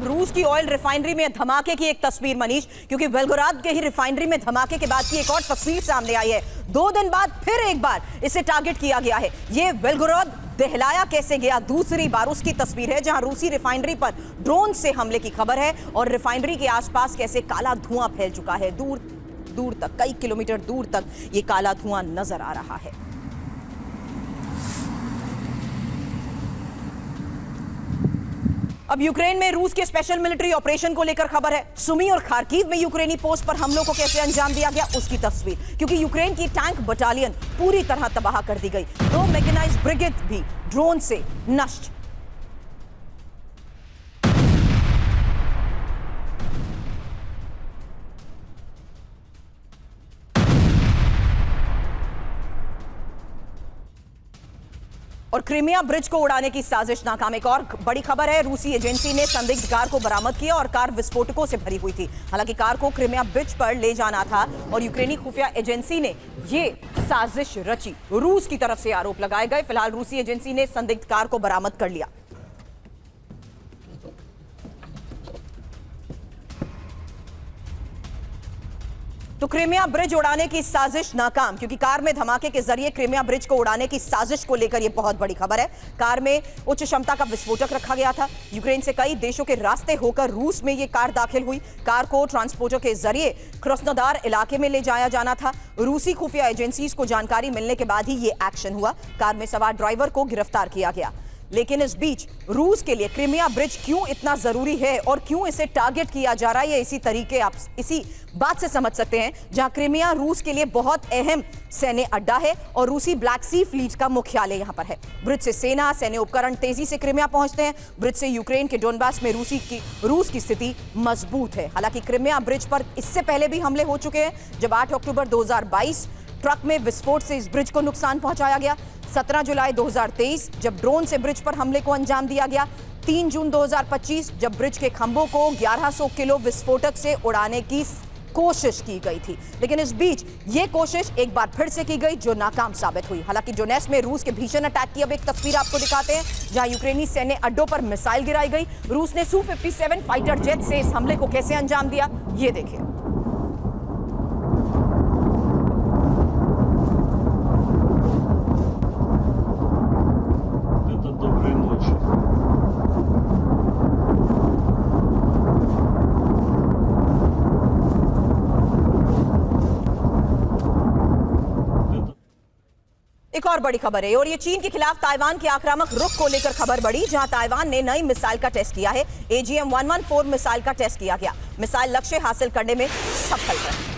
रूस की oil refinery में धमाके की एक तस्वीर मनीष, क्योंकि बेलगोराद के ही रिफाइनरी में धमाके के बाद की एक और तस्वीर सामने आई है। 2 दिन बाद फिर एक बार इसे टारगेट किया गया है। ये बेलगोराद दहलाया कैसे गया, दूसरी बार उसकी तस्वीर है जहां रूसी रिफाइनरी पर ड्रोन से हमले की खबर है और रिफाइनरी के आसपास कैसे काला धुआं फैल चुका है। दूर दूर तक, कई किलोमीटर दूर तक ये काला धुआं नजर आ रहा है। अब यूक्रेन में रूस के स्पेशल मिलिट्री ऑपरेशन को लेकर खबर है। सुमी और खार्किव में यूक्रेनी पोस्ट पर हमलों को कैसे अंजाम दिया गया, उसकी तस्वीर, क्योंकि यूक्रेन की टैंक बटालियन पूरी तरह तबाह कर दी गई। 2 मैकेनाइज्ड ब्रिगेड भी ड्रोन से नष्ट। और क्रीमिया ब्रिज को उड़ाने की साजिश नाकाम। एक और बड़ी खबर है, रूसी एजेंसी ने संदिग्ध कार को बरामद किया और कार विस्फोटकों से भरी हुई थी। हालांकि कार को क्रीमिया ब्रिज पर ले जाना था और यूक्रेनी खुफिया एजेंसी ने ये साजिश रची। रूस की तरफ से आरोप लगाए गए। फिलहाल रूसी एजेंसी ने संदिग्ध कार को बरामद कर लिया। तो क्रीमिया ब्रिज उड़ाने की साजिश नाकाम, क्योंकि कार में धमाके के जरिए क्रीमिया ब्रिज को उड़ाने की साजिश को लेकर यह बहुत बड़ी खबर है। कार में उच्च क्षमता का विस्फोटक रखा गया था। यूक्रेन से कई देशों के रास्ते होकर रूस में यह कार दाखिल हुई। कार को ट्रांसपोर्टर के जरिए क्रोस्नोदार इलाके में ले जाया जाना था। रूसी खुफिया एजेंसीज को जानकारी मिलने के बाद ही यह एक्शन हुआ। कार में सवार ड्राइवर को गिरफ्तार किया गया। लेकिन इस बीच रूस के लिए क्रीमिया ब्रिज क्यों इतना जरूरी है और क्यों इसे टारगेट किया जा रहा है, इसी तरीके आप इसी बात से समझ सकते हैं, जहां क्रीमिया रूस के लिए बहुत अहम सैन्य अड्डा है और रूसी ब्लैक सी फ्लीट का मुख्यालय यहां पर है। ब्रिज से सेना, सैन्य उपकरण तेजी से क्रीमिया पहुंचते हैं। ब्रिज से यूक्रेन के डोनबास में रूस की स्थिति मजबूत है। हालांकि क्रीमिया ब्रिज पर इससे पहले भी हमले हो चुके हैं। जब 8 अक्टूबर 2022 ट्रक में विस्फोट से इस ब्रिज को नुकसान पहुंचाया गया। 17 जुलाई 2023 जब ड्रोन से ब्रिज पर हमले को अंजाम दिया गया। 3 जून 2025 जब ब्रिज के खंभों को 1100 किलो विस्फोटक से उड़ाने की कोशिश की गई थी। लेकिन इस बीच यह कोशिश एक बार फिर से की गई, जो नाकाम साबित हुई। हालांकि डोनेट्स्क में रूस के भीषण अटैक की अब एक तस्वीर आपको दिखाते हैं, जहां यूक्रेनी सैन्य अड्डों पर मिसाइल गिराई गई। रूस ने Su-57 फाइटर जेट से इस हमले को कैसे अंजाम दिया, ये देखिए। एक और बड़ी खबर है और ये चीन के खिलाफ ताइवान के आक्रामक रुख को लेकर खबर बढ़ी, जहां ताइवान ने नई मिसाइल का टेस्ट किया है। AGM-114 मिसाइल का टेस्ट किया गया। मिसाइल लक्ष्य हासिल करने में सफल रही।